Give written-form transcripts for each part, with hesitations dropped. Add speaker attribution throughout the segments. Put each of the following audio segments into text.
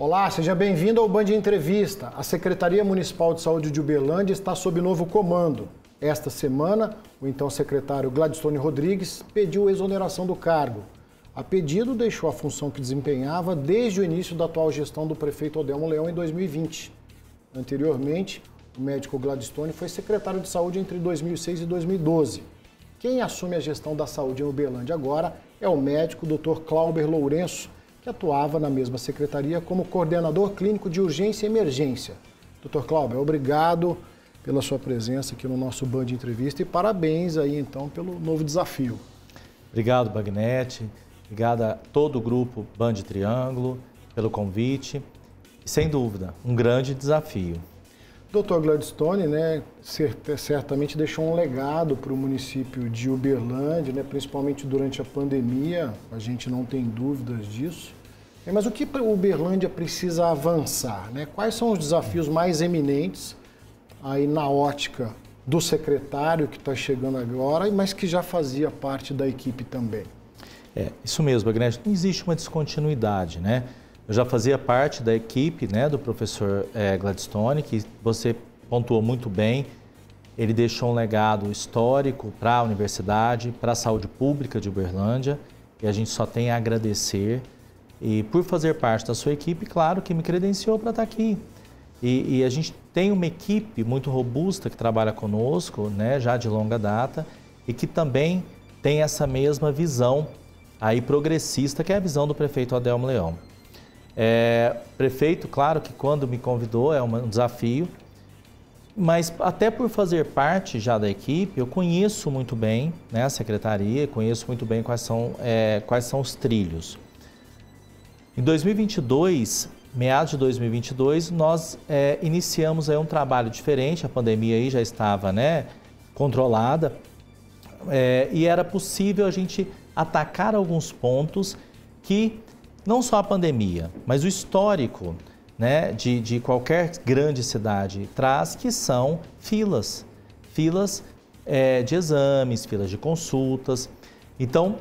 Speaker 1: Olá, seja bem-vindo ao Band Entrevista. A Secretaria Municipal de Saúde de Uberlândia está sob novo comando. Esta semana, o então secretário Gladstone Rodrigues pediu exoneração do cargo. A pedido, deixou a função que desempenhava desde o início da atual gestão do prefeito Odelmo Leão em 2020. Anteriormente, o médico Gladstone foi secretário de saúde entre 2006 e 2012. Quem assume a gestão da saúde em Uberlândia agora é o médico Dr. Clauber Lourenço, que atuava na mesma secretaria como coordenador clínico de urgência e emergência. Dr. Clauber, obrigado pela sua presença aqui no nosso Band Entrevista e parabéns aí então pelo novo desafio.
Speaker 2: Obrigado, Bagnete. Obrigado a todo o grupo Band Triângulo pelo convite. E, sem dúvida, um grande desafio.
Speaker 1: Dr. Gladstone, certamente deixou um legado para o município de Uberlândia, principalmente durante a pandemia, a gente não tem dúvidas disso. Mas o que Uberlândia precisa avançar? Quais são os desafios mais eminentes aí na ótica do secretário que está chegando agora, mas que já fazia parte da equipe também?
Speaker 2: Isso mesmo, Bagnete. Não existe uma descontinuidade, Eu já fazia parte da equipe do professor Gladstone, que você pontuou muito bem. Ele deixou um legado histórico para a universidade, para a saúde pública de Uberlândia, e a gente só tem a agradecer. E por fazer parte da sua equipe, claro que me credenciou para estar aqui. E a gente tem uma equipe muito robusta que trabalha conosco, já de longa data, e que também tem essa mesma visão aí progressista, que é a visão do prefeito Odelmo Leão. Prefeito, claro que quando me convidou é um desafio, mas até por fazer parte já da equipe, eu conheço muito bem a secretaria, conheço muito bem quais são os trilhos. Em 2022, meados de 2022, nós iniciamos aí um trabalho diferente, a pandemia aí já estava controlada, e era possível a gente atacar alguns pontos que não só a pandemia, mas o histórico de qualquer grande cidade traz, que são filas de exames, filas de consultas. Então,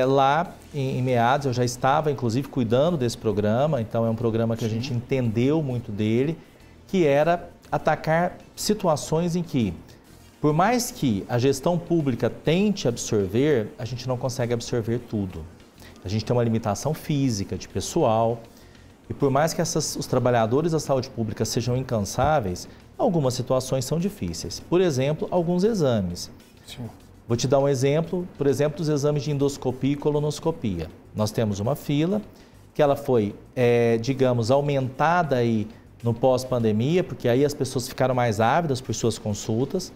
Speaker 2: lá em meados, eu já estava, inclusive, cuidando desse programa, então é um programa que a gente entendeu muito dele, que era atacar situações em que, por mais que a gestão pública tente absorver, a gente não consegue absorver tudo. A gente tem uma limitação física de pessoal e por mais que os trabalhadores da saúde pública sejam incansáveis, algumas situações são difíceis. Por exemplo, alguns exames.
Speaker 1: Sim.
Speaker 2: Vou te dar um exemplo, por exemplo, dos exames de endoscopia e colonoscopia. Nós temos uma fila que ela foi, digamos, aumentada aí no pós-pandemia, porque aí as pessoas ficaram mais ávidas por suas consultas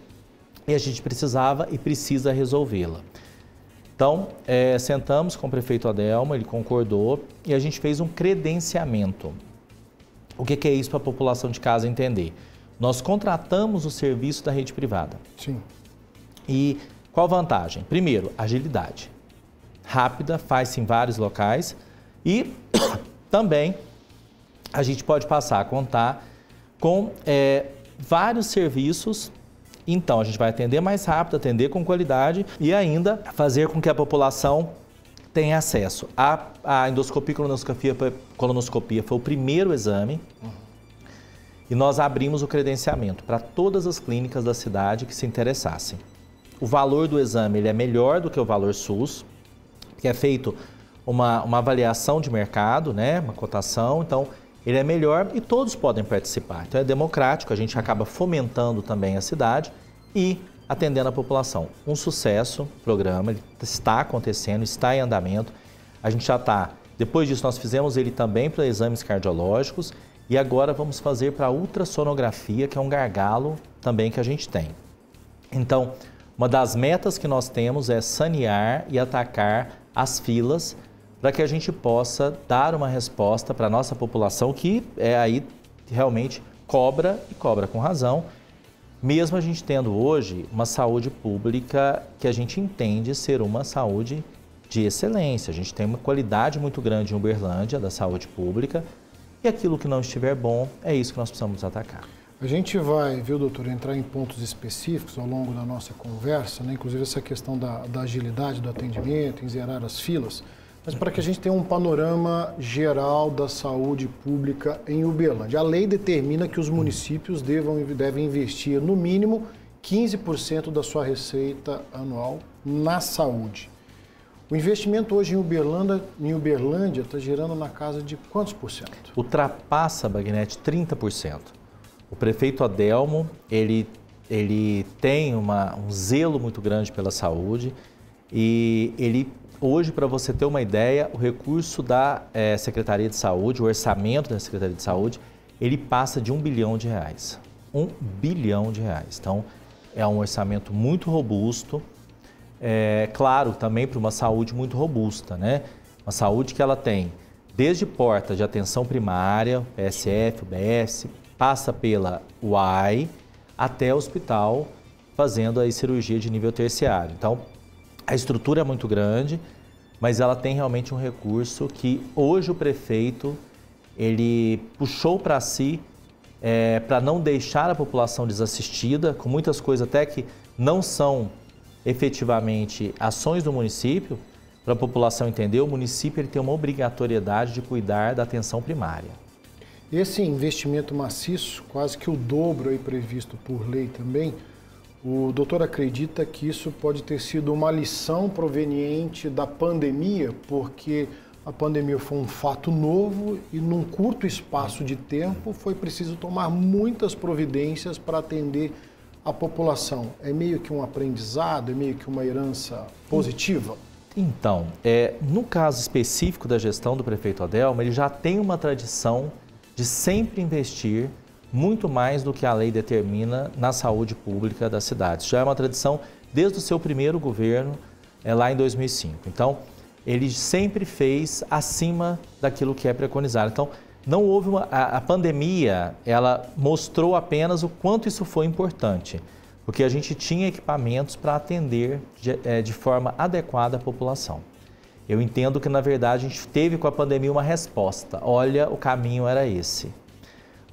Speaker 2: e a gente precisava e precisa resolvê-la. Então, sentamos com o prefeito Odelmo, ele concordou e a gente fez um credenciamento. O que é isso para a população de casa entender? Nós contratamos o serviço da rede privada.
Speaker 1: Sim.
Speaker 2: E qual a vantagem? Primeiro, agilidade. Rápida, faz-se em vários locais e também a gente pode passar a contar com vários serviços. Então, a gente vai atender mais rápido, atender com qualidade e ainda fazer com que a população tenha acesso. A endoscopia e colonoscopia foi o primeiro exame e nós abrimos o credenciamento para todas as clínicas da cidade que se interessassem. O valor do exame ele é melhor do que o valor SUS, que é feito uma avaliação de mercado, uma cotação, então ele é melhor e todos podem participar. Então é democrático, a gente acaba fomentando também a cidade e atendendo a população. Um sucesso, o programa, ele está acontecendo, está em andamento. A gente já está, depois disso nós fizemos ele também para exames cardiológicos e agora vamos fazer para ultrassonografia, que é um gargalo também que a gente tem. Então, uma das metas que nós temos é sanear e atacar as filas para que a gente possa dar uma resposta para a nossa população que aí realmente cobra e cobra com razão, mesmo a gente tendo hoje uma saúde pública que a gente entende ser uma saúde de excelência. A gente tem uma qualidade muito grande em Uberlândia da saúde pública e aquilo que não estiver bom é isso que nós precisamos atacar.
Speaker 1: A gente vai, doutor, entrar em pontos específicos ao longo da nossa conversa, inclusive essa questão da agilidade do atendimento, em zerar as filas. Mas para que a gente tenha um panorama geral da saúde pública em Uberlândia, a lei determina que os municípios devem investir no mínimo 15% da sua receita anual na saúde. O investimento hoje em Uberlândia está girando na casa de quantos por cento?
Speaker 2: Ultrapassa, Bagnetti, 30%. O prefeito Adelmo, ele tem um zelo muito grande pela saúde e ele, hoje, para você ter uma ideia, o recurso da Secretaria de Saúde, o orçamento da Secretaria de Saúde, ele passa de R$1 bilhão. R$1 bilhão. Então, é um orçamento muito robusto, claro, também para uma saúde muito robusta, né? Uma saúde que ela tem desde porta de atenção primária, PSF, UBS, passa pela UAI, até o hospital, fazendo aí cirurgia de nível terciário. Então, a estrutura é muito grande, mas ela tem realmente um recurso que hoje o prefeito, ele puxou para si, para não deixar a população desassistida, com muitas coisas até que não são efetivamente ações do município. Para a população entender, o município ele tem uma obrigatoriedade de cuidar da atenção primária.
Speaker 1: Esse investimento maciço, quase que o dobro aí previsto por lei também, o doutor acredita que isso pode ter sido uma lição proveniente da pandemia, porque a pandemia foi um fato novo e num curto espaço de tempo foi preciso tomar muitas providências para atender a população. É meio que um aprendizado, é meio que uma herança positiva?
Speaker 2: Então, no caso específico da gestão do prefeito Adelmo, ele já tem uma tradição de sempre investir muito mais do que a lei determina na saúde pública das cidades. Já é uma tradição desde o seu primeiro governo, lá em 2005. Então, ele sempre fez acima daquilo que é preconizado. Então, não houve a pandemia, ela mostrou apenas o quanto isso foi importante, porque a gente tinha equipamentos para atender de forma adequada a população. Eu entendo que, na verdade, a gente teve com a pandemia uma resposta. Olha, o caminho era esse.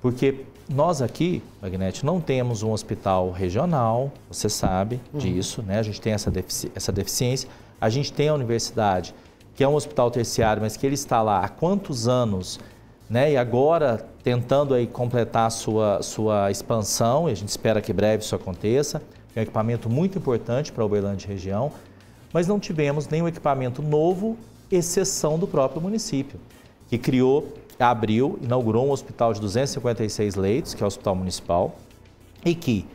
Speaker 2: Porque nós aqui, Bagnetti, não temos um hospital regional, você sabe disso, né? A gente tem essa deficiência. A gente tem a universidade, que é um hospital terciário, mas que ele está lá há quantos anos, né? E agora tentando aí completar a sua expansão, e a gente espera que breve isso aconteça. É um equipamento muito importante para a Uberlândia e região, mas não tivemos nenhum equipamento novo, exceção do próprio município, que abriu, inaugurou um hospital de 256 leitos, que é o Hospital Municipal, e que,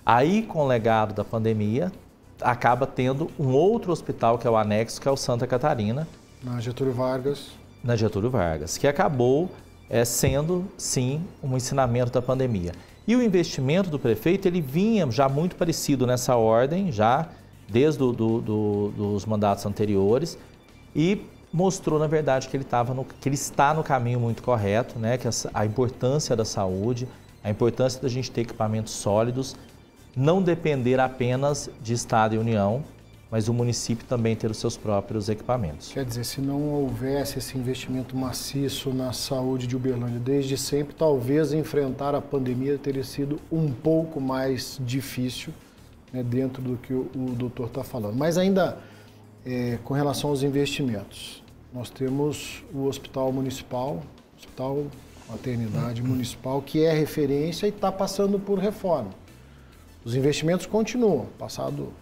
Speaker 2: aí com o legado da pandemia, acaba tendo um outro hospital, que é o anexo, que é o Santa Catarina.
Speaker 1: Na Getúlio Vargas.
Speaker 2: Na Getúlio Vargas, que acabou sendo, sim, um ensinamento da pandemia. E o investimento do prefeito, ele vinha já muito parecido nessa ordem, já desde dos mandatos anteriores, e mostrou, na verdade, que ele está no caminho muito correto, né? Que a importância da saúde, a importância da gente ter equipamentos sólidos, não depender apenas de Estado e União, mas o município também ter os seus próprios equipamentos.
Speaker 1: Quer dizer, se não houvesse esse investimento maciço na saúde de Uberlândia desde sempre, talvez enfrentar a pandemia teria sido um pouco mais difícil, né, dentro do que o doutor está falando. Mas ainda, com relação aos investimentos, nós temos o Hospital Municipal, Hospital Maternidade Municipal, que é referência e está passando por reforma. Os investimentos continuam. Passado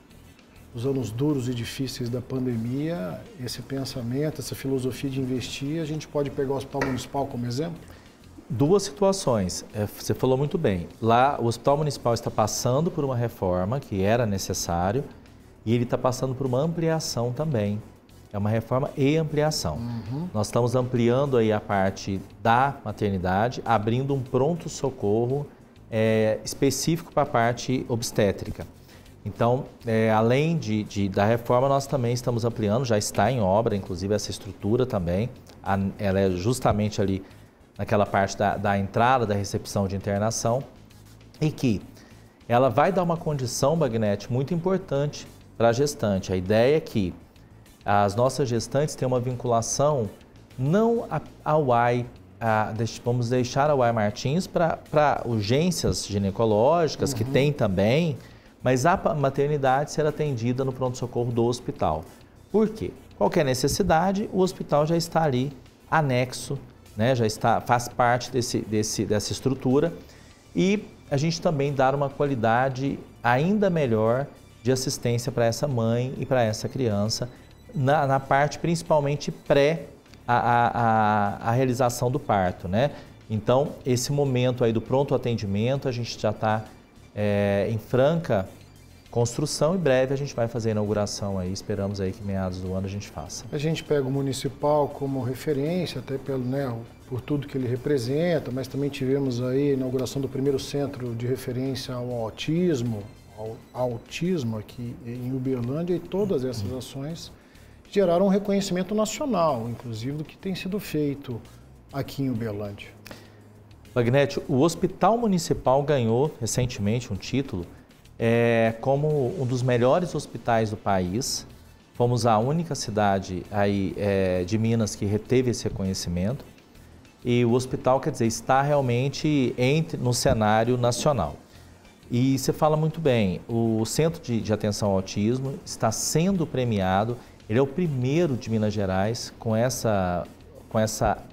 Speaker 1: os anos duros e difíceis da pandemia, esse pensamento, essa filosofia de investir, a gente pode pegar o Hospital Municipal como exemplo?
Speaker 2: Duas situações. Você falou muito bem. Lá, o Hospital Municipal está passando por uma reforma que era necessário e ele está passando por uma ampliação também. É uma reforma e ampliação. Nós estamos ampliando aí a parte da maternidade, abrindo um pronto-socorro específico para a parte obstétrica. Então, além da reforma, nós também estamos ampliando, já está em obra, inclusive essa estrutura também. Ela é justamente ali naquela parte da entrada, da recepção de internação, e que ela vai dar uma condição, Bagnetti, muito importante para a gestante. A ideia é que as nossas gestantes têm uma vinculação não à UAI, vamos deixar a UAI Martins para urgências ginecológicas, que tem também, mas a maternidade ser atendida no pronto-socorro do hospital. Por quê? Qualquer necessidade, o hospital já está ali anexo, né? Faz parte dessa estrutura, e a gente também dá uma qualidade ainda melhor de assistência para essa mãe e para essa criança, na parte principalmente pré a realização do parto, né? Então, esse momento aí do pronto atendimento, a gente já está em franca construção, e breve a gente vai fazer a inauguração aí, esperamos aí que meados do ano a gente faça.
Speaker 1: A gente pega o municipal como referência, até pelo, né, por tudo que ele representa, mas também tivemos aí a inauguração do primeiro centro de referência ao autismo aqui em Uberlândia, e todas essas ações geraram um reconhecimento nacional, inclusive do que tem sido feito aqui em Uberlândia.
Speaker 2: Wagner, o Hospital Municipal ganhou recentemente um título como um dos melhores hospitais do país. Fomos a única cidade aí, de Minas que reteve esse reconhecimento. E o hospital, quer dizer, está realmente no cenário nacional. E você fala muito bem, o Centro de Atenção ao Autismo está sendo premiado. Ele é o primeiro de Minas Gerais com essa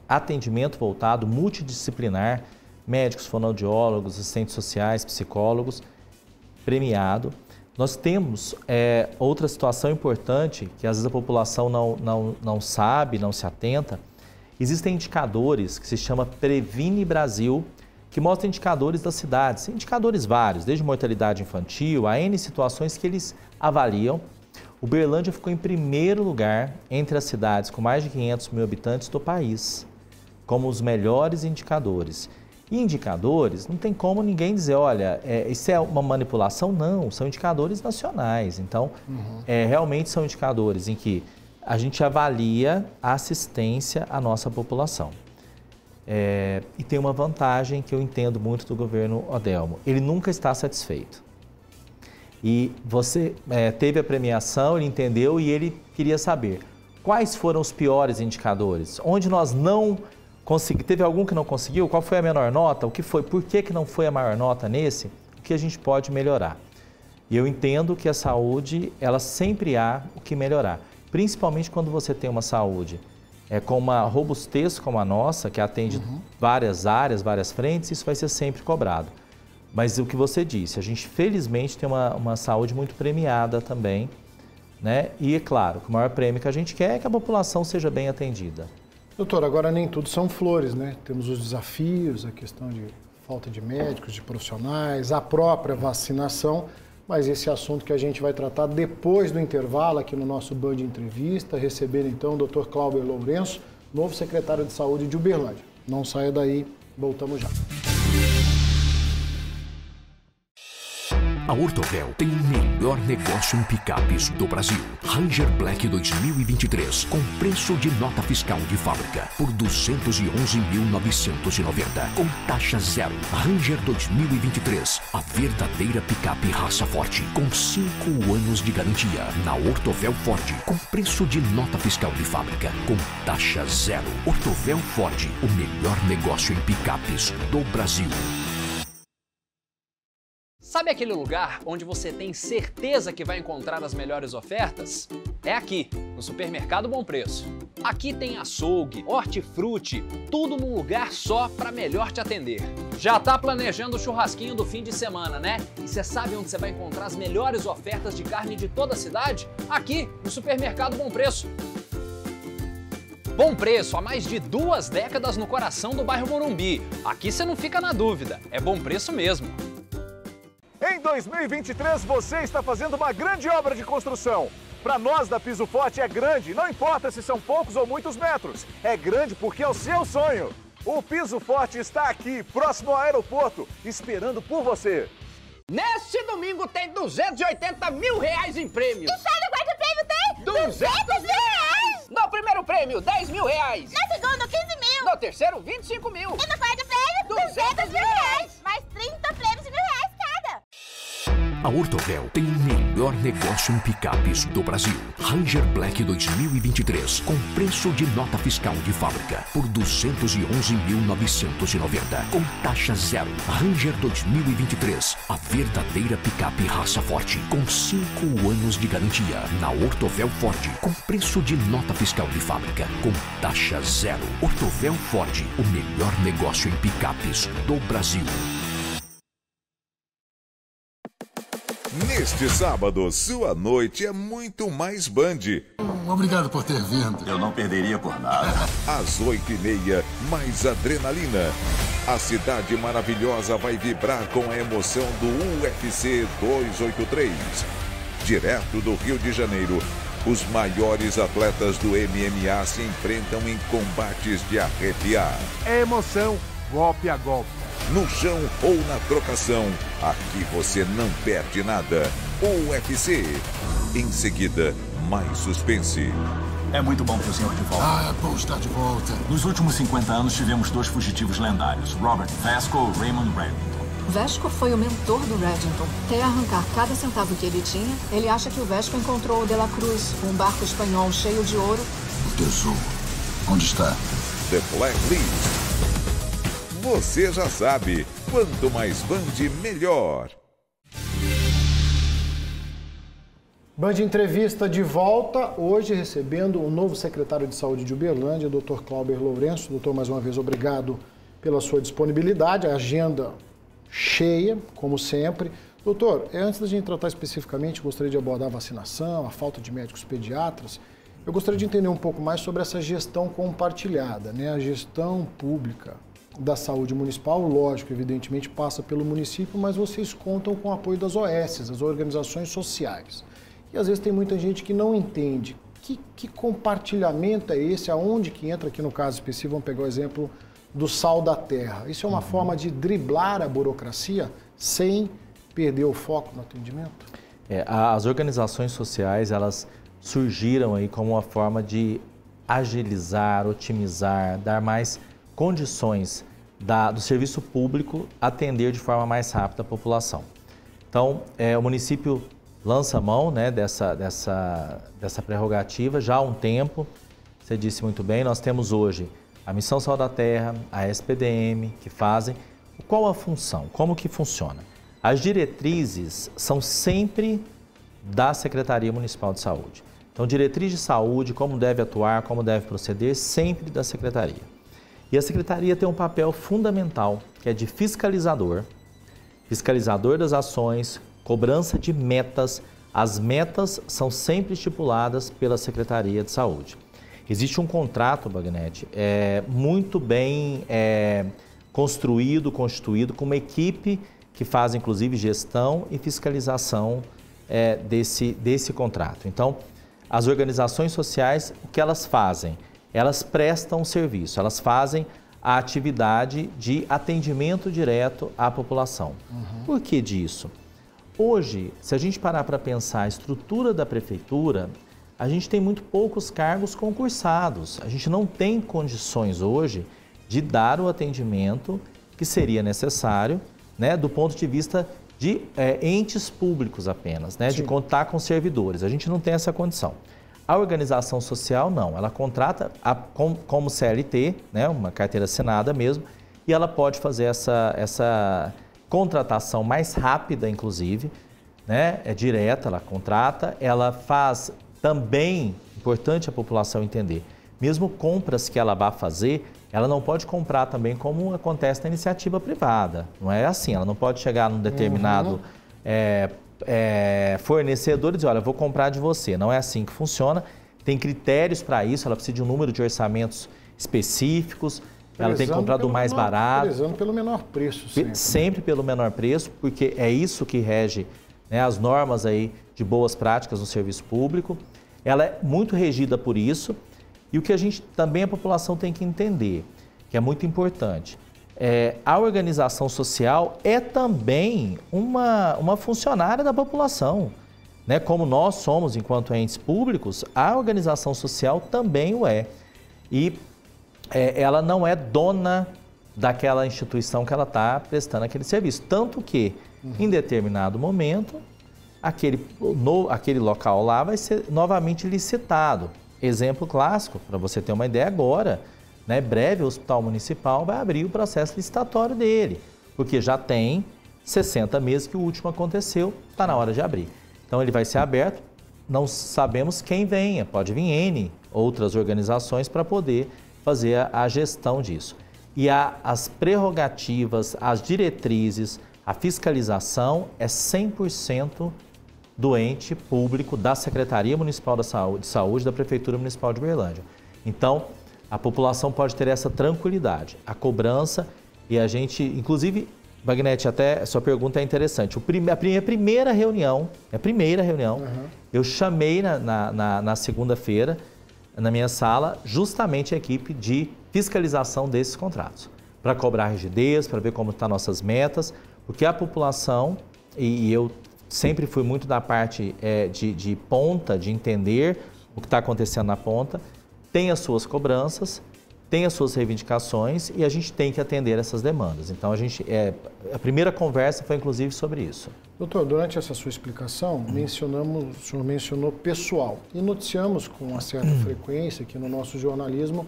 Speaker 2: atendimento voltado, multidisciplinar, médicos, fonoaudiólogos, assistentes sociais, psicólogos, premiado. Nós temos outra situação importante, que às vezes a população não sabe, não se atenta. Existem indicadores que se chama Previne Brasil, que mostram indicadores das cidades, indicadores vários, desde mortalidade infantil a N situações que eles avaliam. Uberlândia ficou em primeiro lugar entre as cidades com mais de 500 mil habitantes do país, como os melhores indicadores. E indicadores, não tem como ninguém dizer, olha, isso é uma manipulação. Não, são indicadores nacionais. Então, realmente são indicadores em que a gente avalia a assistência à nossa população. E tem uma vantagem que eu entendo muito do governo Odelmo: ele nunca está satisfeito. E você teve a premiação, ele entendeu e ele queria saber quais foram os piores indicadores, onde nós não conseguimos, teve algum que não conseguiu, qual foi a menor nota, o que foi, por que não foi a maior nota nesse, o que a gente pode melhorar. E eu entendo que a saúde, ela sempre há o que melhorar, principalmente quando você tem uma saúde com uma robustez como a nossa, que atende várias áreas, várias frentes, isso vai ser sempre cobrado. Mas o que você disse, a gente felizmente tem uma saúde muito premiada também, né? E é claro, o maior prêmio que a gente quer é que a população seja bem atendida.
Speaker 1: Doutor, agora nem tudo são flores, né? Temos os desafios, a questão de falta de médicos, de profissionais, a própria vacinação, mas esse assunto que a gente vai tratar depois do intervalo aqui no nosso Band Entrevista, recebendo então o Dr. Cláudio Lourenço, novo secretário de Saúde de Uberlândia. Não saia daí, voltamos já.
Speaker 3: A Ortovel tem o melhor negócio em picapes do Brasil. Ranger Black 2023, com preço de nota fiscal de fábrica, por R$ 211.990, com taxa zero. Ranger 2023, a verdadeira picape raça forte, com 5 anos de garantia. Na Ortovel Ford, com preço de nota fiscal de fábrica, com taxa zero. Ortovel Ford, o melhor negócio em picapes do Brasil.
Speaker 4: Sabe aquele lugar onde você tem certeza que vai encontrar as melhores ofertas? É aqui, no Supermercado Bom Preço. Aqui tem açougue, hortifruti, tudo num lugar só para melhor te atender. Já tá planejando o churrasquinho do fim de semana, né? E você sabe onde você vai encontrar as melhores ofertas de carne de toda a cidade? Aqui, no Supermercado Bom Preço. Bom Preço há mais de 2 décadas no coração do bairro Morumbi. Aqui você não fica na dúvida, é bom preço mesmo.
Speaker 5: Em 2023, você está fazendo uma grande obra de construção. Para nós da Piso Forte é grande, não importa se são poucos ou muitos metros. É grande porque é o seu sonho. O Piso Forte está aqui, próximo ao aeroporto, esperando por você.
Speaker 6: Neste domingo tem R$280 mil em prêmio.
Speaker 7: E só no quarto prêmio tem
Speaker 6: 200 mil reais. No primeiro prêmio, 10 mil reais.
Speaker 7: No segundo, 15 mil.
Speaker 6: No terceiro, 25 mil.
Speaker 7: E no quarto prêmio, 200 mil reais. Mais 30 prêmios de R$1.000 cada.
Speaker 3: A Ortovel tem o melhor negócio em picapes do Brasil. Ranger Black 2023, com preço de nota fiscal de fábrica, por R$ 211.990, com taxa zero. Ranger 2023, a verdadeira picape raça forte, com 5 anos de garantia. Na Ortovel Ford, com preço de nota fiscal de fábrica, com taxa zero. Ortovel Ford, o melhor negócio em picapes do Brasil.
Speaker 8: Neste sábado, sua noite é muito mais Band.
Speaker 9: Obrigado por ter vindo.
Speaker 10: Eu não perderia por nada.
Speaker 8: Às 8h30, mais adrenalina. A cidade maravilhosa vai vibrar com a emoção do UFC 283. Direto do Rio de Janeiro, os maiores atletas do MMA se enfrentam em combates de arrepiar.
Speaker 5: É emoção, golpe a golpe.
Speaker 8: No chão ou na trocação, aqui você não perde nada. UFC. Em seguida, mais suspense.
Speaker 10: É muito bom ter o senhor de volta.
Speaker 9: É bom estar de volta.
Speaker 10: Nos últimos 50 anos tivemos 2 fugitivos lendários, Robert Vesco e Raymond Reddington.
Speaker 11: Vesco foi o mentor do Reddington. Quer arrancar cada centavo que ele tinha? Ele acha que o Vesco encontrou o De La Cruz, um barco espanhol cheio de ouro.
Speaker 9: O tesouro. Onde está?
Speaker 8: The Blacklist. Você já sabe, quanto mais Band, melhor.
Speaker 1: Band Entrevista de volta, hoje recebendo o novo secretário de Saúde de Uberlândia, Dr. Cláudio Lourenço. Doutor, mais uma vez, obrigado pela sua disponibilidade, a agenda cheia, como sempre. Doutor, antes da gente tratar especificamente, gostaria de abordar a vacinação, a falta de médicos pediatras. Eu gostaria de entender um pouco mais sobre essa gestão compartilhada, né? A gestão pública da saúde municipal, lógico, evidentemente passa pelo município, mas vocês contam com o apoio das OS, as organizações sociais. E às vezes tem muita gente que não entende que compartilhamento é esse, aonde que entra, aqui no caso específico, vamos pegar o exemplo do Sal da Terra. Isso é uma forma de driblar a burocracia sem perder o foco no atendimento?
Speaker 2: As organizações sociais, elas surgiram aí como uma forma de agilizar, otimizar, dar mais condições do serviço público atender de forma mais rápida a população. Então, o município lança mão, né, dessa prerrogativa já há um tempo. Você disse muito bem, nós temos hoje a Missão Sal da Terra, a SPDM, que fazem. Qual a função? Como que funciona? As diretrizes são sempre da Secretaria Municipal de Saúde. Então, diretriz de saúde, como deve atuar, como deve proceder, sempre da Secretaria. E a Secretaria tem um papel fundamental, que é de fiscalizador das ações, cobrança de metas. As metas são sempre estipuladas pela Secretaria de Saúde. Existe um contrato, Bagnetti, muito bem construído, constituído, com uma equipe que faz, inclusive, gestão e fiscalização desse contrato. Então, as organizações sociais, o que elas fazem? Elas prestam serviço, elas fazem a atividade de atendimento direto à população. Por que disso? Hoje, se a gente parar para pensar a estrutura da prefeitura, a gente tem muito poucos cargos concursados. A gente não tem condições hoje de dar o atendimento que seria necessário, né, do ponto de vista de entes públicos apenas, né, de contar com servidores. A gente não tem essa condição. A organização social, não. Ela contrata como CLT, né, uma carteira assinada mesmo, e ela pode fazer essa contratação mais rápida, inclusive, né, direta, ela contrata, ela faz também, importante a população entender, mesmo compras que ela vá fazer, ela não pode comprar também como acontece na iniciativa privada. Não é assim, ela não pode chegar num determinado fornecedor e dizer, olha, vou comprar de você. Não é assim que funciona. Tem critérios para isso, ela precisa de um número de orçamentos específicos, ela tem que comprar do mais barato.
Speaker 1: Prezando pelo menor preço sempre.
Speaker 2: Sempre pelo menor preço, porque é isso que rege, né, as normas aí de boas práticas no serviço público. Ela é muito regida por isso. E o que a população tem que entender, que é muito importante, a organização social é também uma funcionária da população. Né? Como nós somos, enquanto entes públicos, a organização social também o é. E ela não é dona daquela instituição que ela está prestando aquele serviço. Tanto que, em determinado momento, aquele local lá vai ser novamente licitado. Exemplo clássico, para você ter uma ideia agora, né, breve o Hospital Municipal vai abrir o processo licitatório dele, porque já tem 60 meses que o último aconteceu, está na hora de abrir. Então ele vai ser aberto, não sabemos quem venha, pode vir N outras organizações para poder fazer a gestão disso. E as prerrogativas, as diretrizes, a fiscalização é 100% do ente público da Secretaria Municipal de Saúde da Prefeitura Municipal de Uberlândia. Então, a população pode ter essa tranquilidade, a cobrança e a gente, inclusive, Bagnete, até a sua pergunta é interessante. A primeira reunião, eu chamei na segunda-feira, na minha sala, justamente a equipe de fiscalização desses contratos, para cobrar rigidez, para ver como estão nossas metas, porque a população, e eu sempre fui muito da parte de ponta, de entender o que está acontecendo na ponta, tem as suas cobranças, tem as suas reivindicações e a gente tem que atender essas demandas. Então, a primeira conversa foi inclusive sobre isso.
Speaker 1: Doutor, durante essa sua explicação, o senhor mencionou pessoal e noticiamos com uma certa frequência aqui no nosso jornalismo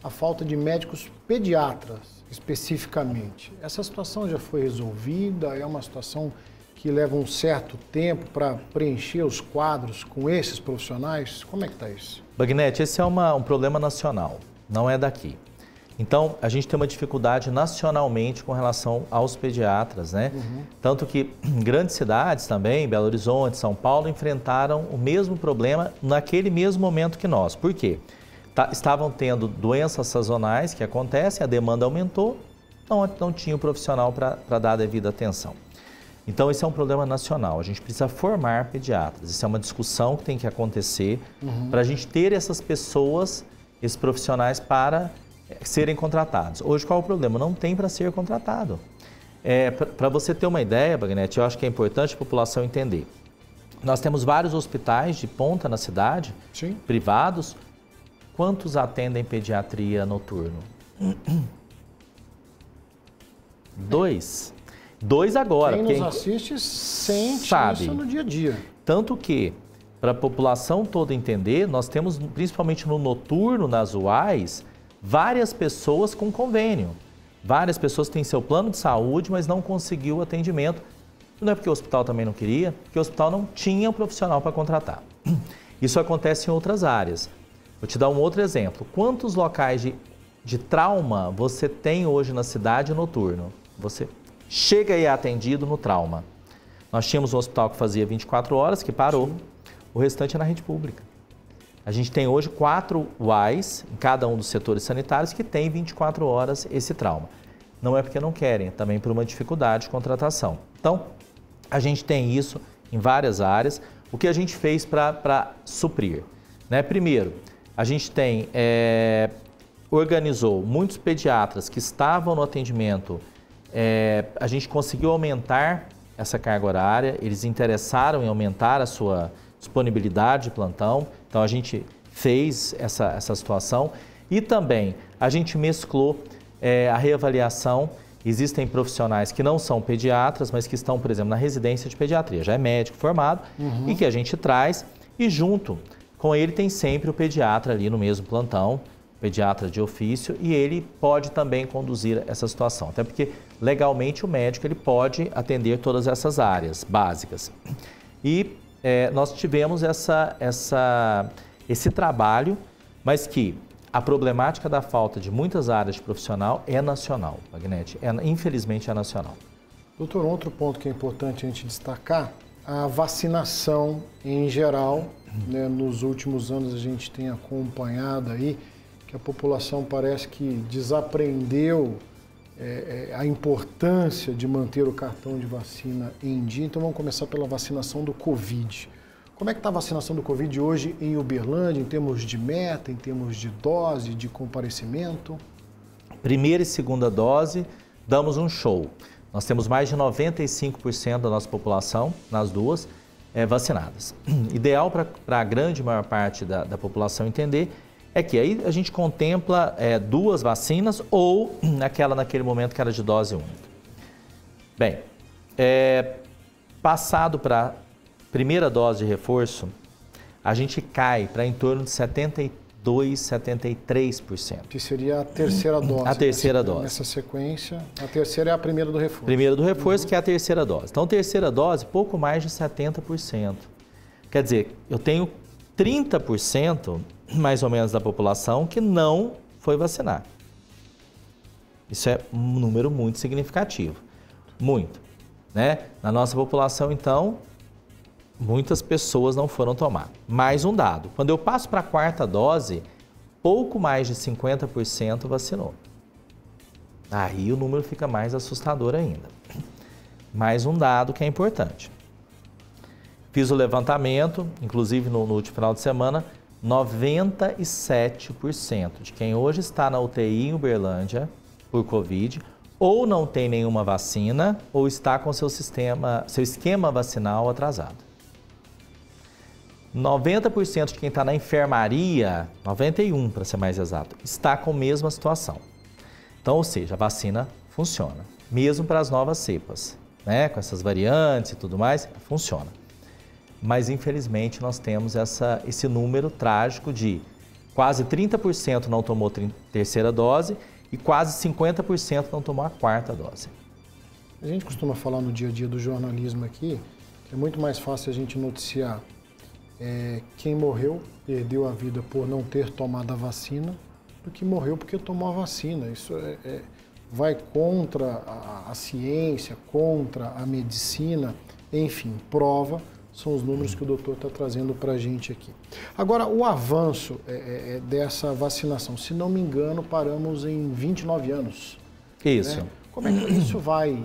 Speaker 1: a falta de médicos pediatras, especificamente. Essa situação já foi resolvida? É uma situação que leva um certo tempo para preencher os quadros com esses profissionais? Como é que está isso?
Speaker 2: Bagnete, esse é um problema nacional, não é daqui. Então, a gente tem uma dificuldade nacionalmente com relação aos pediatras, né? Tanto que grandes cidades também, Belo Horizonte, São Paulo, enfrentaram o mesmo problema naquele mesmo momento que nós. Por quê? Estavam tendo doenças sazonais que acontecem, a demanda aumentou, então não tinha o profissional para dar a devida atenção. Então, esse é um problema nacional. A gente precisa formar pediatras. Isso é uma discussão que tem que acontecer para a gente ter essas pessoas, esses profissionais para serem contratados. Hoje, qual é o problema? Não tem para ser contratado. Para você ter uma ideia, Bagnete, eu acho que é importante a população entender. Nós temos vários hospitais de ponta na cidade, privados. Quantos atendem pediatria noturno? 2. 2 agora.
Speaker 1: Quem nos assiste sente
Speaker 2: sabe
Speaker 1: isso no dia a dia.
Speaker 2: Tanto que, para a população toda entender, nós temos, principalmente no noturno, nas UAIs, várias pessoas com convênio. Várias pessoas têm seu plano de saúde, mas não conseguiu o atendimento. Não é porque o hospital também não queria, porque o hospital não tinha o profissional para contratar. Isso acontece em outras áreas. Vou te dar um outro exemplo. Quantos locais de trauma você tem hoje na cidade noturno? Você chega e é atendido no trauma. Nós tínhamos um hospital que fazia 24 horas, que parou. O restante é na rede pública. A gente tem hoje 4 UAIs em cada um dos setores sanitários que tem 24 horas esse trauma. Não é porque não querem, é também por uma dificuldade de contratação. Então, a gente tem isso em várias áreas. O que a gente fez para suprir? Né? Primeiro, a gente organizou muitos pediatras que estavam no atendimento. A gente conseguiu aumentar essa carga horária, eles interessaram em aumentar a sua disponibilidade de plantão, então a gente fez essa situação e também a gente mesclou a reavaliação. Existem profissionais que não são pediatras, mas que estão, por exemplo, na residência de pediatria, já é médico formado e que a gente traz e junto com ele tem sempre o pediatra ali no mesmo plantão, pediatra de ofício, e ele pode também conduzir essa situação, até porque legalmente o médico ele pode atender todas essas áreas básicas. E nós tivemos esse trabalho, mas que a problemática da falta de muitas áreas de profissional é nacional, Bagnete, infelizmente é nacional.
Speaker 1: Doutor, outro ponto que é importante a gente destacar, a vacinação em geral, né, nos últimos anos a gente tem acompanhado aí que a população parece que desaprendeu a importância de manter o cartão de vacina em dia. Então vamos começar pela vacinação do Covid. Como é que está a vacinação do Covid hoje em Uberlândia, em termos de meta, em termos de dose, de comparecimento?
Speaker 2: Primeira e segunda dose, damos um show. Nós temos mais de 95% da nossa população, nas duas, vacinadas. Ideal para a grande maior parte da população entender é que aí a gente contempla 2 vacinas ou naquele momento que era de dose única. Bem, passado para primeira dose de reforço, a gente cai para em torno de 72%, 73%.
Speaker 1: Que seria a terceira dose.
Speaker 2: A terceira dose.
Speaker 1: Nessa sequência, a terceira é a primeira do reforço.
Speaker 2: Primeira do reforço, que é a terceira dose. Então, terceira dose, pouco mais de 70%. Quer dizer, eu tenho 30%, mais ou menos, da população que não foi vacinar. Isso é um número muito significativo. Muito. Né? Na nossa população, então, muitas pessoas não foram tomar. Mais um dado. Quando eu passo para a quarta dose, pouco mais de 50% vacinou. Aí o número fica mais assustador ainda. Mais um dado que é importante. Fiz o levantamento, inclusive no último final de semana, 97% de quem hoje está na UTI em Uberlândia por Covid ou não tem nenhuma vacina ou está com seu esquema vacinal atrasado. 90% de quem está na enfermaria, 91% para ser mais exato, está com a mesma situação. Então, ou seja, a vacina funciona, mesmo para as novas cepas, né? Com essas variantes e tudo mais, funciona. Mas, infelizmente, nós temos esse número trágico de quase 30% não tomou terceira dose e quase 50% não tomou a quarta dose.
Speaker 1: A gente costuma falar no dia a dia do jornalismo aqui que é muito mais fácil a gente noticiar quem morreu, perdeu a vida por não ter tomado a vacina, do que morreu porque tomou a vacina. Isso vai contra a ciência, contra a medicina, enfim, prova, são os números que o doutor está trazendo para a gente aqui. Agora, o avanço dessa vacinação, se não me engano, paramos em 29 anos.
Speaker 2: Isso.
Speaker 1: Né? Como é que isso vai...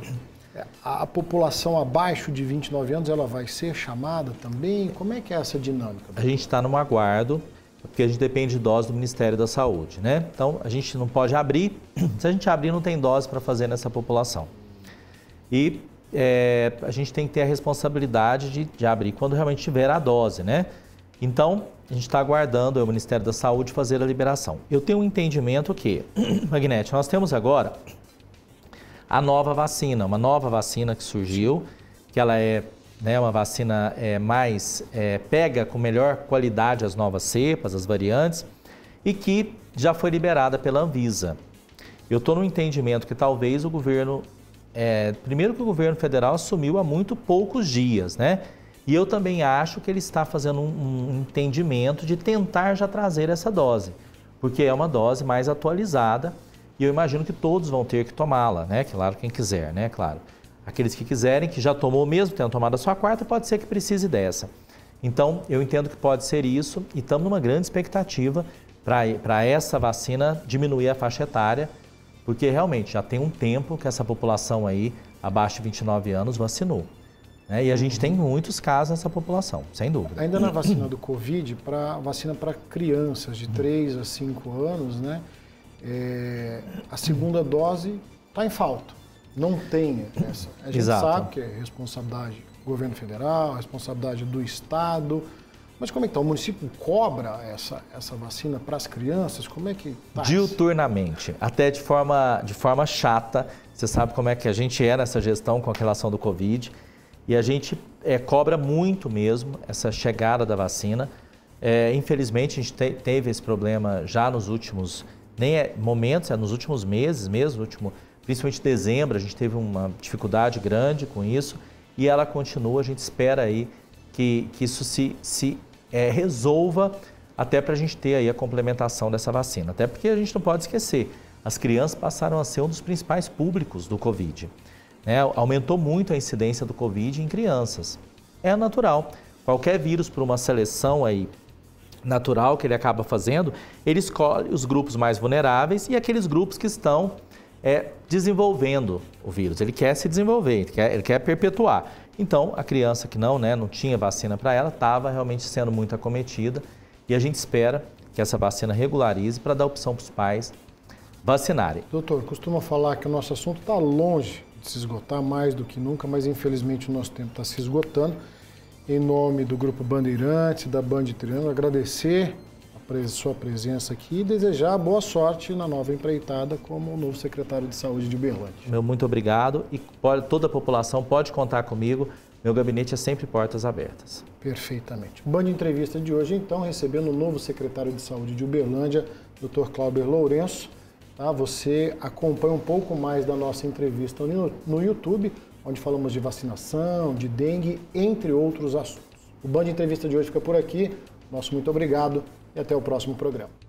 Speaker 1: A população abaixo de 29 anos, ela vai ser chamada também? Como é que é essa dinâmica?
Speaker 2: A gente está num aguardo, porque a gente depende de dose do Ministério da Saúde, né? Então, a gente não pode abrir, se a gente abrir, não tem dose para fazer nessa população. E a gente tem que ter a responsabilidade de abrir quando realmente tiver a dose, né? Então, a gente está aguardando o Ministério da Saúde fazer a liberação. Eu tenho um entendimento que, Magnete, nós temos agora a nova vacina, uma nova vacina que surgiu, que ela é uma vacina pega com melhor qualidade as novas cepas, as variantes, e que já foi liberada pela Anvisa. Eu estou no entendimento que talvez o governo, primeiro que o governo federal assumiu há muito poucos dias, né? E eu também acho que ele está fazendo um entendimento de tentar já trazer essa dose, porque é uma dose mais atualizada, e eu imagino que todos vão ter que tomá-la, né? Claro, quem quiser, né? Claro. Aqueles que quiserem, que já tomou mesmo, tendo tomado a sua quarta, pode ser que precise dessa. Então, eu entendo que pode ser isso e estamos numa grande expectativa para essa vacina diminuir a faixa etária, porque realmente já tem um tempo que essa população aí, abaixo de 29 anos, vacinou. Né? E a gente tem muitos casos nessa população, sem dúvida.
Speaker 1: Ainda na vacina do Covid, vacina para crianças de 3 a 5 anos, né? A segunda dose está em falta. Não tem essa. A gente sabe que é responsabilidade do governo federal, responsabilidade do Estado. Mas como é que está? O município cobra essa vacina para as crianças? Como é que está?
Speaker 2: Diuturnamente, até de forma chata. Você sabe como é que a gente nessa gestão com a relação do Covid. E a gente cobra muito mesmo essa chegada da vacina. Infelizmente, a gente teve esse problema já nos últimos momentos, nos últimos meses mesmo, principalmente em dezembro, a gente teve uma dificuldade grande com isso e ela continua, a gente espera aí que isso se resolva até para a gente ter aí a complementação dessa vacina. Até porque a gente não pode esquecer, as crianças passaram a ser um dos principais públicos do Covid. Né? Aumentou muito a incidência do Covid em crianças. É natural, qualquer vírus por uma seleção aí natural que ele acaba fazendo, ele escolhe os grupos mais vulneráveis e aqueles grupos que estão desenvolvendo o vírus. Ele quer se desenvolver, ele quer perpetuar. Então, a criança que não tinha vacina para ela, estava realmente sendo muito acometida e a gente espera que essa vacina regularize para dar opção para os pais vacinarem.
Speaker 1: Doutor, costuma falar que o nosso assunto está longe de se esgotar mais do que nunca, mas infelizmente o nosso tempo está se esgotando. Em nome do Grupo Bandeirantes, da Band Triângulo, agradecer a sua presença aqui e desejar boa sorte na nova empreitada como o novo secretário de Saúde de Uberlândia.
Speaker 2: Muito obrigado e toda a população pode contar comigo. meu gabinete é sempre portas abertas.
Speaker 1: Perfeitamente. Band Entrevista de hoje, então, recebendo o novo secretário de Saúde de Uberlândia, Dr. Cláudio Lourenço. Tá? Você acompanha um pouco mais da nossa entrevista no YouTube, onde falamos de vacinação, de dengue, entre outros assuntos. O Band Entrevista de hoje fica por aqui. Nosso muito obrigado e até o próximo programa.